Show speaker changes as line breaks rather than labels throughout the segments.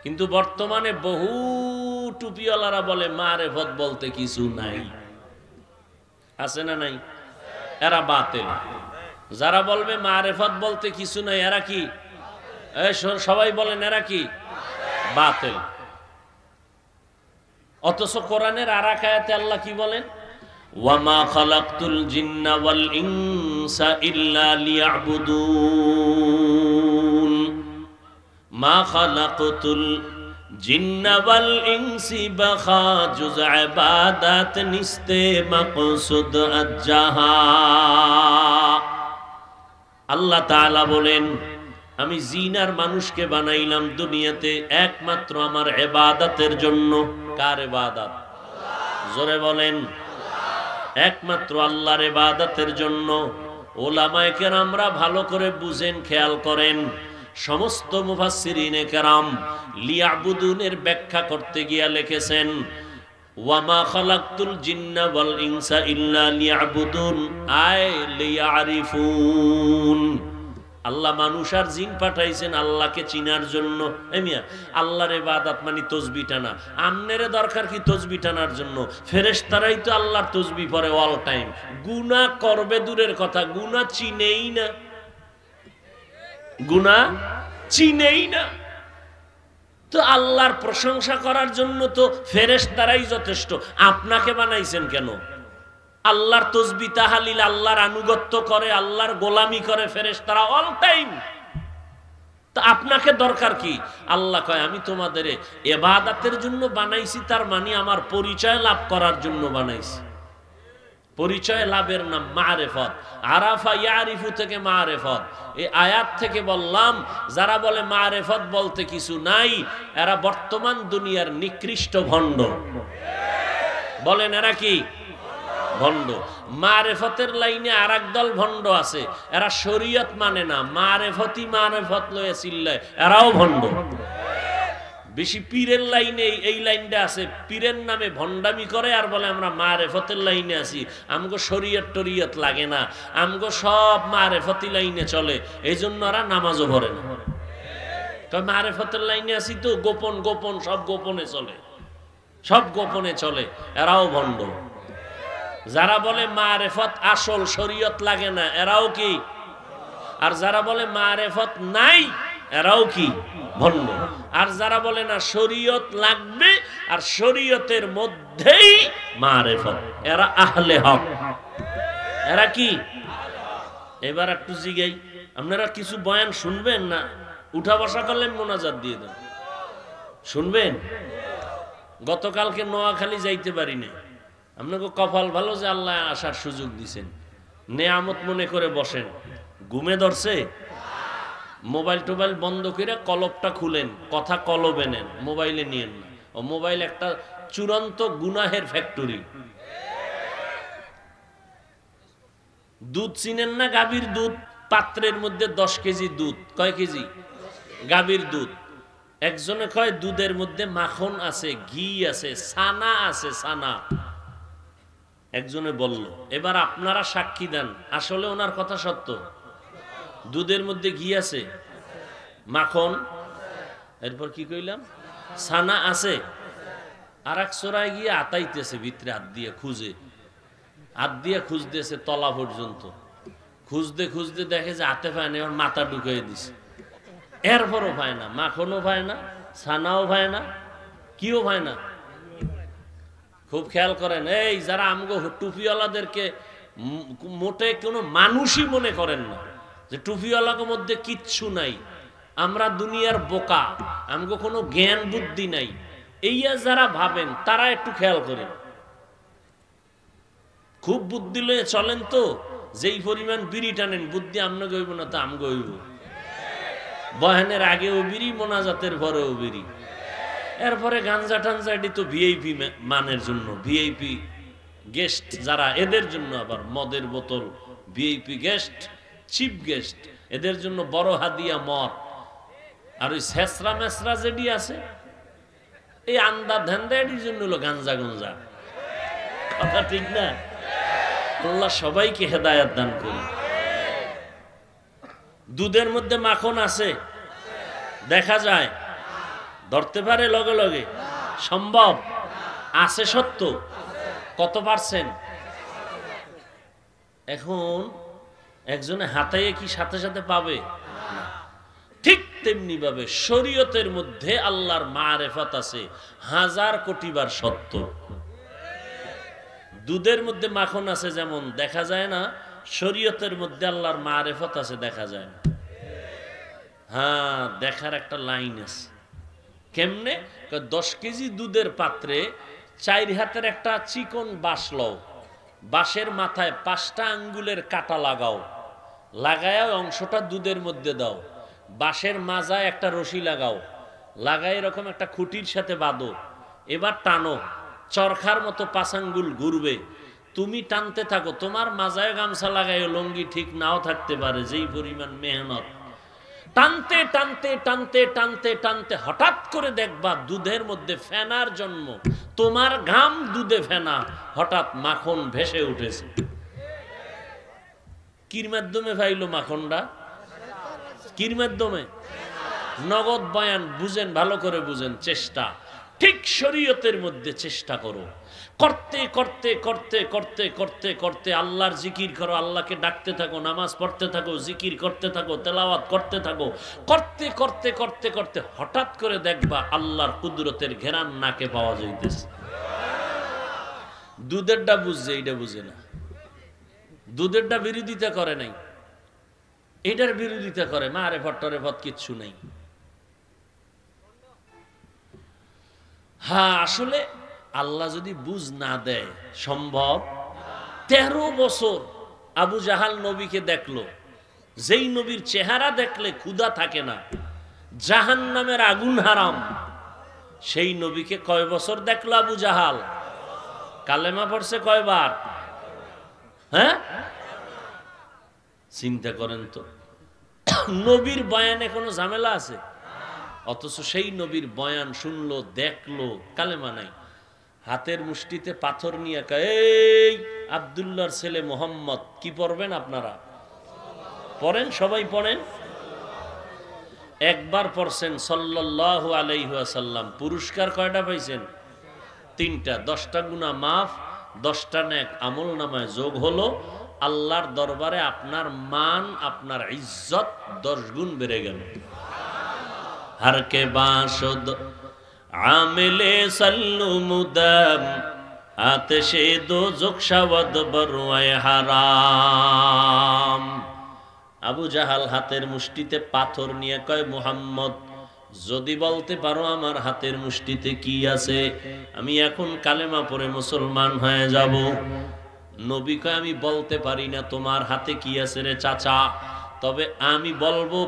কিন্তু বর্তমানে বহু টুপিওয়ালারা বলে মারেফত বলতে কিছু নাই। আছে না নাই? এরা বাতিল। যারা বলবে মারেফত বলতে কিছু নাই এরা কি? সবাই বলেন এরা কি? বাতিল। অথচ কোরআনের আর এক আয়াতে আল্লাহ কি বলেন? ওয়ামা খালাকতুল জিন্না ওয়াল ইনসা ইল্লা লিয়াবুদুন। মা খালাকতুল জিন্না ওয়াল ইনসি বাখা জুজ ইবাদত নিস্তে মাকসুদ আজ্জাহা। আল্লাহ তাআলা বলেন, আমি জিন আর মানুষকে বানাইলাম দুনিয়াতে একমাত্র আমার ইবাদতের জন্য। কার ইবাদত? জোরে বলেন। একমাত্র আল্লাহর ইবাদতের জন্য। ওলামায়ে কেরামরা ভালো করে বুঝেন, খেয়াল করেন। সমস্ত মুফাসসিরিনে কেরাম লিয়াবুদুনের ব্যাখ্যা করতে গিয়া লিখেছেন ওয়ামা খালাকতুল জিন্না ওয়াল ইনসা ইল্লা লিয়াবুদুন আই লিয়ারিফুন। আল্লাহ মানুষ আর জিন পাঠাইছেন আল্লাহকে চিনার জন্য। মিয়া আল্লাহর ইবাদত মানে তাসবিহ টানা। আমনেরে দরকার কি তাসবিহ টানার জন্য? ফেরেশতারাই তো আল্লাহর তাসবিহ পড়ে অল টাইম। গুনাহ করবে দূরের কথা, গুনাহ চিনেই না। গুনাহ চিনেই না। তো আল্লাহর প্রশংসা করার জন্য তো ফেরেশতারাই যথেষ্ট। আপনাকে বানাইছেন কেন? আল্লাহর তাসবিহ তাহলিল, আল্লাহর আনুগত্য করে, আল্লাহর গোলামি করে ফেরেশতারা অল টাইম। তো আপনাকে দরকার কি? আল্লাহ কয় আমি তোমাদের ইবাদতের জন্য বানাইছি, তার মানে আমার পরিচয় লাভ করার জন্য বানাইছি। পরিচয় লাভের নাম মারেফত। আরাফা ইয়ারিফু থেকে মারেফত। এই আয়াত থেকে বললাম যারা বলে মারেফত বলতে কিছু নাই এরা বর্তমান দুনিয়ার নিকৃষ্ট ভণ্ড। বলেন এরা কি? ভণ্ড। মারেফতের লাইনে আর এক দল ভণ্ড আছে, এরা শরীয়ত মানে না, মারেফতি মারেফত লয়ে চিল্লায়, এরাও ভণ্ড। বেশি পীরের লাইনে এই লাইনটা আছে, পীরের নামে ভণ্ডামি করে আর বলে আমরা মারেফতের লাইনে আছি, আমগো শরীয়ত টরিয়ত লাগে না, আমগো সব মারেফতি লাইনে চলে, এই জন্য ওরা নামাজও পড়ে না। তো মারেফতের লাইনে আছি তো গোপন গোপন সব গোপনে চলে, সব গোপনে চলে, এরাও ভণ্ড। যারা বলে মারেফত আসল শরীয়ত লাগে না এরাও কি? আর যারা বলে মারেফত নাই এরাও কি? ভণ্ড। আর যারা বলে না শরীয়ত লাগবে আর শরীয়তের মধ্যেই মারেফত, এরা আহলে হক। এরা কি? এবার একটু জিগাই, আপনারা কিছু বয়ান শুনবেন না? উঠা বসা করলেন মোনাজাত দিয়ে দেন, শুনবেন? গতকালকে নোয়াখালী যাইতে পারি না, আপনাকে কপাল ভালো যে আল্লাহ আসার সুযোগ দিছেন, নেয়ামত মনে করে বসেন। ঘুমে ধরছে? মোবাইল টোবাইল বন্ধ করে কলবটা খুলেন, কথা কলবে নেন, মোবাইলে নিয়েন না। ও মোবাইল একটা চূড়ান্ত গুনাহের ফ্যাক্টরি। দুধ চিনেন না? গাভীর দুধ, পাত্রের মধ্যে 10 কেজি দুধ। কয় কেজি? গাভীর দুধ। একজনে কয় দুধের মধ্যে মাখন আছে, ঘি আছে, ছানা আছে, ছানা। একজনে বলল, এবার আপনারা সাক্ষী দেন আসলে ওনার কথা সত্য? দুধের মধ্যে ঘি আছে, মাখন, এরপর কি কইলাম, ছানা আছে। আর এক চোরায় গিয়ে আতাইতেছে ভিতরে, হাত দিয়ে খুঁজে, হাত দিয়ে খুঁজতেছে তলা পর্যন্ত। খুঁজতে খুঁজতে দেখে যে হাতে পায় না, এবার মাথা ঢুকিয়ে দিছে। এরপরও পায় না, মাখনও পায় না, ছানাও পায় না, কিও পায় না। খুব খেয়াল করেন, এই যারা আমগো টুপিওয়ালাদেরকে মোটে কোনো মানুষই মনে করেন না, যে টুপিওয়ালার মধ্যে কিচ্ছু নাই, আমরা দুনিয়ার বোকা, আমগো কোনো জ্ঞান বুদ্ধি নাই, এইয়া যারা ভাবেন তারা একটু খেয়াল করেন। খুব বুদ্ধি লয়ে চলেন তো, যেই পরিমাণ বিড়ি টানেন বুদ্ধি আমনে গইব না তো আমগো হইব। বয়ানের আগেও বিড়ি, মোনাজাতের পরেও বিড়ি, এরপরে গাঞ্জা টাঞ্জা, এটি তো ভিআইপি মানের জন্য, ভিআইপি গেস্ট যারা, এদের জন্য আবার মদের বোতল, ভিআইপি গেস্ট, চিফ গেস্ট, এদের জন্য বড় হাদিয়া মদ। আর ওই ছেসরা মেসরা যেটি আছে, এই আন্দা ধান্দা, এটির জন্য হলো গাঞ্জা গঞ্জা। কথা ঠিক না? আল্লাহ সবাইকে হেদায়েত দান করুন। দুধের মধ্যে মাখন আছে দেখা যায়, ধরতে পারে লগে লগে? সম্ভব? আছে সত্য? কত পারছেন? এখন একজনে হাতাইয়ে কি সাথে সাথে পাবে? ঠিক তেমনি ভাবে শরীয়তের মধ্যে আল্লাহর মারেফত আছে 1000 কোটি বার সত্য। দুধের মধ্যে মাখন আছে যেমন দেখা যায় না, শরীয়তের মধ্যে আল্লাহর মারেফত আছে দেখা যায় না। হ্যাঁ, দেখার একটা লাইন আছে। কেমনে? 10 কেজি দুধের পাত্রে 4 হাতের একটা চিকন বাঁশ লও, বাঁশের মাথায় 5টা আঙ্গুলের কাটা লাগাও, লাগায়া অংশটা দুধের মধ্যে দাও, বাঁশের মাজায় একটা রশি লাগাও, লাগাই এরকম একটা খুঁটির সাথে বাঁধো, এবার টানো, চরখার মতো 5 আঙ্গুল ঘুরবে, তুমি টানতে থাকো, তোমার মাজায় গামছা লাগাই লঙ্গি ঠিক নাও থাকতে পারে, যেই পরিমাণ মেহনত। টানতে টানতে টানতে টানতে টানতে হঠাৎ করে দেখবা দুধের মধ্যে ফেনার জন্ম, তোমার ঘাম দুধে ফেনা, হঠাৎ মাখন ভেসে উঠেছে। কির মাধ্যমে পাইলো মাখনটা? কির মাধ্যমে? নগদ বয়ান। বুঝেন, ভালো করে বুঝেন, চেষ্টা। ঠিক শরীয়তের মধ্যে চেষ্টা করো, করতে করতে করতে করতে করতে করতে আল্লাহর জিকির করো, আল্লাহকে ডাকতে থাকো, নামাজ পড়তে থাকো, জিকির করতে থাকো, তেলাওয়াত করতে থাকো, করতে করতে করতে করতে হঠাৎ করে দেখবা আল্লাহর কুদরতের ঘেরান নাকে পাওয়া যাইতেছে। দুধেরটা বুঝছে, এইটা বুঝে না। দুধেরটা বিরোধিতা করে নাই, এটার বিরোধিতা করে, মারে ভট্টরে ভট কিচ্ছু নাই। হ্যাঁ, আসলে আল্লাহ যদি বুঝ না দেয় সম্ভব। 13 বছর আবু জাহাল নবীকে দেখলো, যেই নবীর চেহারা দেখলে ক্ষুধা থাকে না, জাহান্নামের আগুন হারাম, সেই নবীকে কয় বছর দেখলো আবু জাহাল? কালেমা পড়ছে কয়বার? হ্যাঁ, চিন্তা করেন তো, নবীর বয়ানে কোনো ঝামেলা আছে? অথচ সেই নবীর বয়ান শুনলো, দেখলো, কালেমা নাই। হাতের মুষ্টিতে পাথর নিয়ে এই আব্দুল্লাহর ছেলে মোহাম্মদ, কি পড়বেন আপনারা? পড়েন, সবাই পড়েন। একবার পড়ছেন সাল্লাল্লাহু আলাইহি ওয়াসাল্লাম, পুরস্কার কয়টা পাইছেন? 3টা। 10টা গুনাহ মাফ, 10টা নেক আমল নামায় যোগ হলো, আল্লাহর দরবারে আপনার মান, আপনার ইজ্জত 10 গুণ বেড়ে গেল। हर के बाशुद आमिले सल्लु मुदम आतिशे दो जुक्शावद बरुए हराम। আবু জাহাল হাতের মুষ্টিতে পাথর নিয়ে কয়, মুহাম্মদ যদি বলতে পারো আমার হাতের মুষ্টিতে কি আছে, আমি এখন কালেমা পড়ে মুসলমান হয়ে যাব। নবী কয়, আমি বলতে পারি না তোমার হাতে কি আছে রে চাচা, তবে আমি বলবো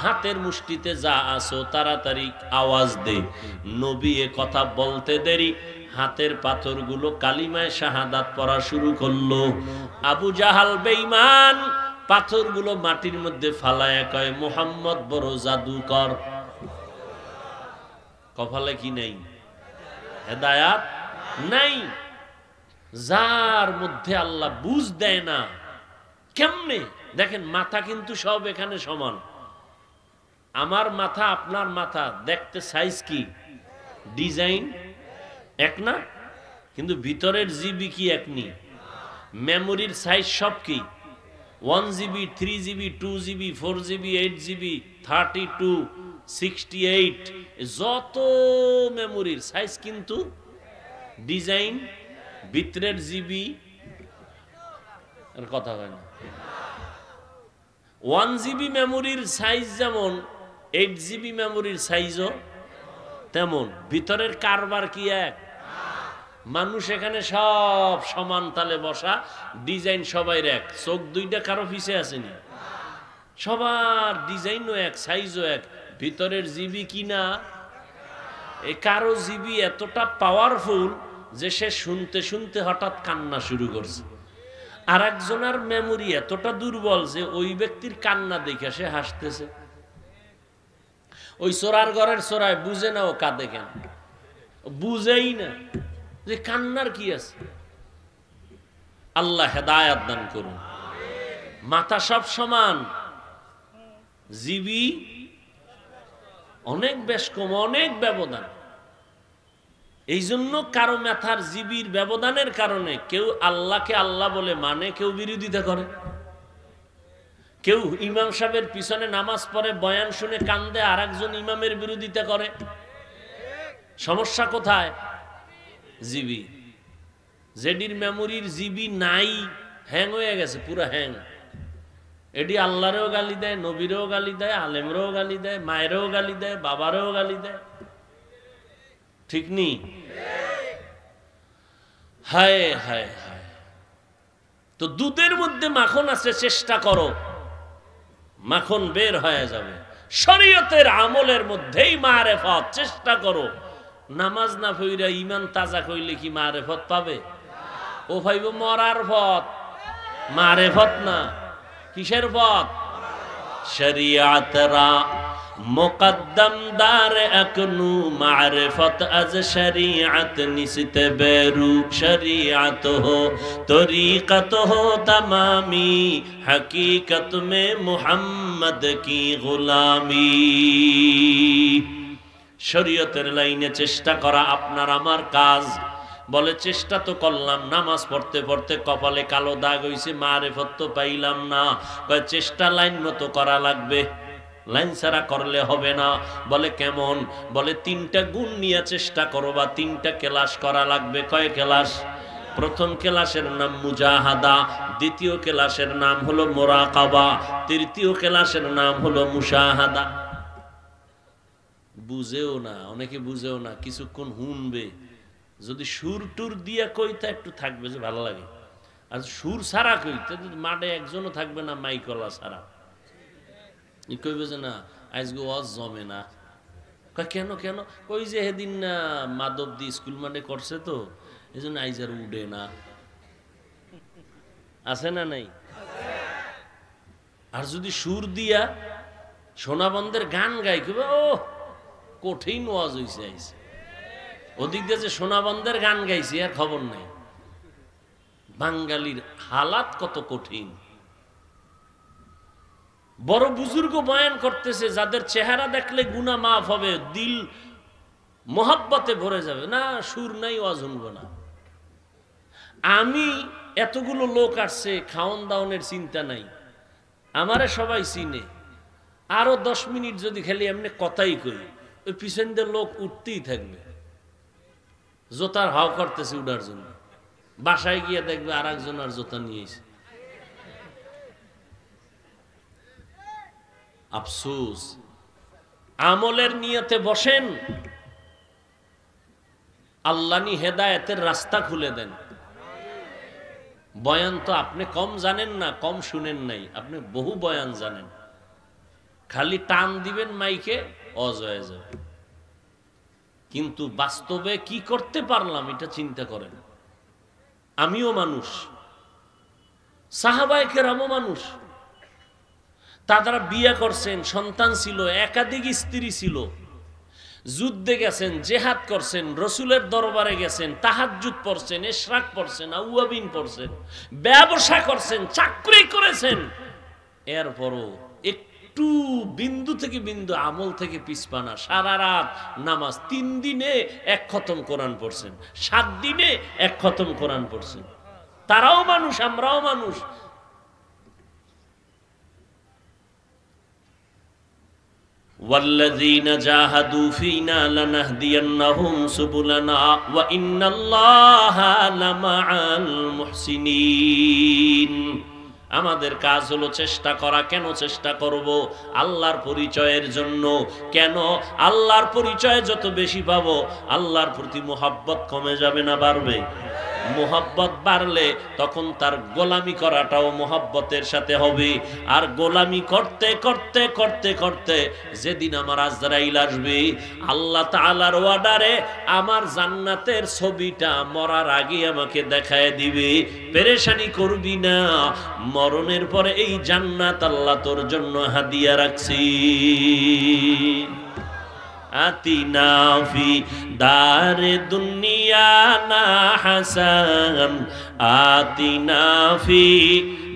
হাতের মুষ্টিতে যা আছো তাড়াতাড়ি আওয়াজ দে। নবী এ কথা বলতে দেরি, হাতের পাথরগুলো কালিমায়ে শাহাদাত পড়া শুরু করলো। আবু জাহাল বেঈমান পাথরগুলো মাটির মধ্যে ফালায়া কয়, মুহাম্মদ বড় জাদুকর। কপালে কি নেই? হেদায়াত নাই। যার মধ্যে আল্লাহ বুঝ দেয় না, কেমনে দেখেন, মাথা কিন্তু সব এখানে সমান। আমার মাথা আপনার মাথা দেখতে সাইজ কি, ডিজাইন এক না, কিন্তু ভিতরের জিবি কি এক নি, মেমোরির সাইজ সব কি 1 GB 3 GB 2 GB 4 GB 8 GB 32 68, যত মেমোরির সাইজ কিন্তু ডিজাইন, ভিতরের জিবি কথা হয় না। 1 GB মেমোরির সাইজ যেমন 8 GB মেমোরির সাইজও তেমন, ভিতরের কারবার কি এক? মানুষ এখানে সব সমান তালে বসা, ডিজাইন সবাই এক, চোখ দুইটা কারো পিছে আসেনি, সবার ডিজাইনও এক, সাইজও এক, ভিতরের জিবি কি না? এ কারো জিবি এতটা পাওয়ারফুল যে সে শুনতে শুনতে হঠাৎ কান্না শুরু করছে, আর একজনের মেমোরি এতটা দুর্বল যে ওই ব্যক্তির কান্না দেখে সে হাসতেছে। ওই চোরার ঘরের চোরায় বুঝে না ও কাঁদে কেন, বুঝেই না যে কান্নার কি আছে। আল্লাহ হেদায়াত দান করুন। মাথা সব সমান, জিবি অনেক বেশ কম, অনেক ব্যবধান। এই জন্য কারো মাথার জীবির ব্যবধানের কারণে কেউ আল্লাহকে আল্লাহ বলে মানে, কেউ বিরোধিতা করে। কেউ ইমাম সাহেবের পিছনে নামাজ পড়ে, বয়ান শুনে কান্দে, আর একজন ইমামের বিরোধিতা করে। সমস্যা কোথায়? জিবি। যেডির মেমোরির জিবি নাই, হ্যাং হয়ে গেছে, পুরো হ্যাং। এডি আল্লাহরেও গালি দেয়, নবীরেও গালি দেয়, আলেমরেও গালি দেয়, মায়েরও গালি দেয়, বাবারেও গালি দেয়। ঠিক নি? হায় হায় হায়। তো দুধের মধ্যে মাখন আছে, চেষ্টা করো মাখন বের হয়ে যাবে। শরীয়তের আমলের মধ্যেই মারেফত, চেষ্টা করো। নামাজ না পইরা ইমান তাজা কইলে কি মারেফত পাবে? ও ভাইব মরার পথ, মারেফত না। কিসের পথ? শরিয়াতরা মুকদ্দম দার আকনু মারিফত আজ শরিয়াত নিসত বেরু শরিয়াত হো তরিকত হো তমামি হकीकत में মুহাম্মদ কি গোলামি। শরীয়তের লাইনে চেষ্টা করা আপনার আমার কাজ। বলে চেষ্টা তো করলাম, নামাজ পড়তে পড়তে কপালে কালো দাগ হইছে, মারিফত তো পাইলাম না। কয় চেষ্টা লাইন মতো করা লাগবে, লাইন ছাড়া করলে হবে না। বলে কেমন? বলে 3টা গুণ নিয়ে চেষ্টা করো, বা 3টা ক্লাস করা লাগবে। কয় ক্লাস? প্রথম ক্লাসের নাম মুজাহাদা, দ্বিতীয় ক্লাসের নাম হলো মুরাকাবা, তৃতীয় ক্লাসের নাম হলো মুশাহাদা। বুঝেও না, অনেকে বুঝেও না, কিছুক্ষণ শুনবে। যদি সুর টুর দিয়া কইতা একটু থাকবে যে ভালো লাগে, আর সুর ছাড়া কইতে মাঠে একজনও থাকবে না, মাইকলা ছাড়া। কইবে যে না আজকে ওয়াজ জমে না। কেন কেন? ওই যে সেদিন না মাধব দি স্কুল মাঠে করছে, তো এই জন্য আইজ আর উঠে না। আছে না নাই? আর যদি সুর দিয়া সোনাবন্ধের গান গাই, কইবে ও কঠিন ওয়াজ হইছে আইছে। ওদিক দিয়ে যে সোনাবন্ধের গান গাইছি আর খবর নাই। বাঙালির হালাত কত কঠিন। বড় বুজুর্গ বয়ান করতেছে, যাদের চেহারা দেখলে গুনাহ মাফ হবে, দিল মোহাব্বতে ভরে যাবে, না সুর নাই ওয়াজ শুনবো না। আমি এতগুলো লোক আসছে, খাওন দাওনের চিন্তা নাই, আমারে সবাই চিনে। আরো 10 মিনিট যদি খালি এমনি কথাই কই, ওই পিছন দিয়ে লোক উঠতেই থাকবে, জোতার হাও করতেছে উঠার জন্য। বাসায় গিয়ে দেখবে আর একজন আর জোতা নিয়েছে। আফসোস। আমলের নিয়তে বসেন, আল্লাহ নি হেদায়েতের রাস্তা খুলে দেন। বয়ান তো আপনি কম জানেন না, কম শুনেন নাই, আপনি বহু বয়ান জানেন। খালি টান দিবেন মাইকে, অজয় যাবে। কিন্তু বাস্তবে কি করতে পারলাম এটা চিন্তা করেন। আমিও মানুষ, সাহাবায়ে কেরামও মানুষ। তারা বিয়ে করছেন, সন্তান ছিল, একাধিক স্ত্রী ছিল, যুদ্ধে গেছেন, জেহাদ করছেন, রসুলের দরবারে গেছেন, তাহাজ্জুদ পড়ছেন, ইশরাক পড়ছেন, আউয়াবিন পড়ছেন, ব্যবসা করছেন, চাকরি করেছেন। এরপরও একটু বিন্দু থেকে বিন্দু আমল থেকে পিছপানা। সারা রাত নামাজ, 3 দিনে 1 খতম কোরআন পড়ছেন, 7 দিনে 1 খতম কোরআন পড়ছেন। তারাও মানুষ, আমরাও মানুষ। والذين جاهدوا فينا لنهدينهم سبلنا وإن الله لمع المحسنين। আমাদের কাজ হলো চেষ্টা করা। কেন চেষ্টা করব? আল্লাহর পরিচয়ের জন্য। কেন? আল্লাহর পরিচয় যত বেশি পাবো, আল্লাহর প্রতি মুহাব্বত কমে যাবে না বাড়বে? মুহাব্বত বাড়লে তখন তার গোলামি করাটাও মুহাব্বতের সাথে হবে। আর গোলামি করতে করতে করতে করতে যেদিন আমার আজরাইল আসবে, আল্লাহ তাআলার অর্ডারে আমার জান্নাতের ছবিটা মরার আগে আমাকে দেখায় দিবে। পেরেশানি করবি না, মরণের পরে এই জান্নাত আল্লাহ তোর জন্য হাদিয়া রাখছি। আতিনা ফি দারে দুনিয়া না হাসান, আতিনা ফি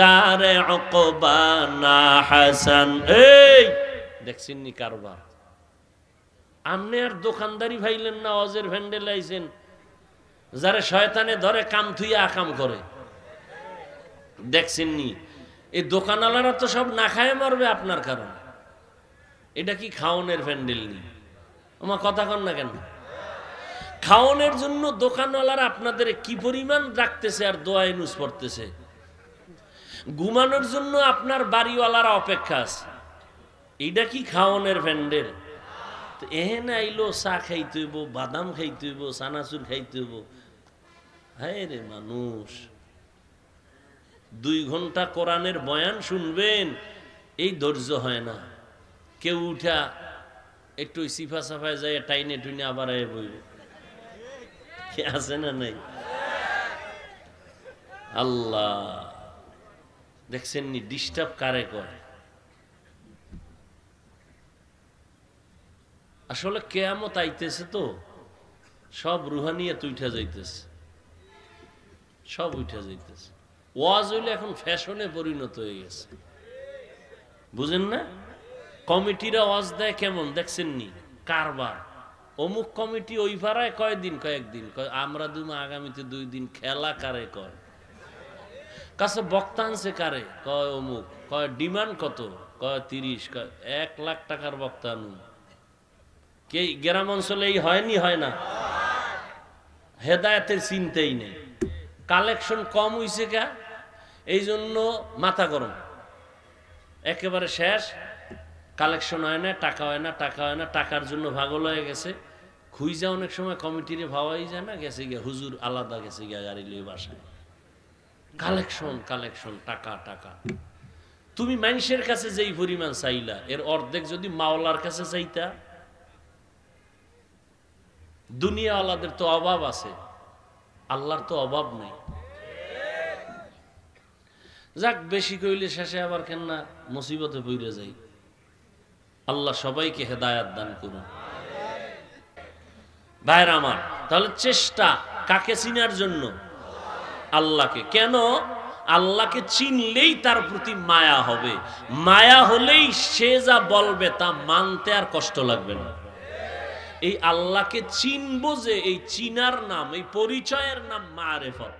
দারে উকবা না হাসান। এই দেখছেন নি কারবার? আপনি আর দোকানদারি ভাইলেন না, অজের ভ্যান্ডেল আইছেন যারে শয়তানে ধরে কাম থুইয়া আকাম করে। দেখছেন নি এই দোকানওয়ালারা তো সব না খায় মরবে আপনার কারণে। এটা কি খাওনের ভ্যান্ডেল নি? আমার কথা কন না কেন? খাওনের জন্য দোকানওয়ালারা আপনাদের কি পরিমাণ রাখতেছে আর দোয়া ইনুস পড়তেছে। ঘুমানোর জন্য আপনার বাড়িওয়ালারা অপেক্ষা আছে। এইটা কি খাওনের ভ্যান্ডেল? এহেন আইলো চা খাইতে হইব, বাদাম খাইতে হইব, চানাচুর খাইতে হইব। হায় রে মানুষ, 2 ঘন্টা কোরআনের বয়ান শুনবেন, এই ধৈর্য হয় না। কেউ উঠা একটু সিফা সাফায় যায় টাইনে টুইনে আবার আয় বইব, আছে না নাই? আল্লাহ, দেখছেন নি ডিস্টার্ব কারে করে? আসলে কেয়ামত আইতেছে তো সব রুহানিয়াত উঠা যাইতেছে, সব উঠা যাইতেছে। ওয়াজ হইলে এখন ফ্যাশনে পরিণত হয়ে গেছে, বুঝেন না? কমিটিরা ওয়াজ দেয় কেমন দেখছেন নি? কারবার। অমুক কমিটি ওই ভাড়ায় কয়দিন, কয়েকদিন কয় আমরা দুমা আগামীতে 2 দিন। খেলা কারে কয়? কাছে বক্তা আনছে কারে কয়? অমুক। কয় ডিমান্ড কত? কয় 30। কয় 1 লাখ টাকার বক্তা আনুন। কে গ্রাম অঞ্চলে এই হয়নি? হয় না? হেদায়েতের চিন্তাই নেই। কালেকশন কম হইছে কা, এই জন্য মাথা গরম, একেবারে শেষ। কালেকশন হয় না, টাকা হয় না, টাকা হয় না, টাকার জন্য পাগল হয়ে গেছে। খুঁজা অনেক সময় কমিটিরে ভাবাই যায় না, গেছে গিয়া হুজুর আলাদা, গেছে গিয়া গাড়ি লইয়ে বাসায়। কালেকশন কালেকশন, টাকা টাকা। তুমি মানুষের কাছে যেই পরিমাণ চাইলা, এর অর্ধেক যদি মাওলার কাছে চাইতা। দুনিয়াওয়ালাদের তো অভাব আছে, আল্লাহর তো অভাব নেই। যাক, বেশি কইলে শেষে আবার কেন না মুসিবতে পড়ে যাই। আল্লাহ সবাইকে হেদায়াত দান করুন। ভাইরা আমার, তাহলে চেষ্টা কাকে চিনার জন্য? আল্লাহকে। কেন? আল্লাহকে চিনলেই তার প্রতি মায়া হবে। মায়া হলেই সে যা বলবে তা মানতে আর কষ্ট লাগবে না। এই আল্লাহকে চিনবো যে, এই চিনার নাম, এই পরিচয়ের নাম মারেফত।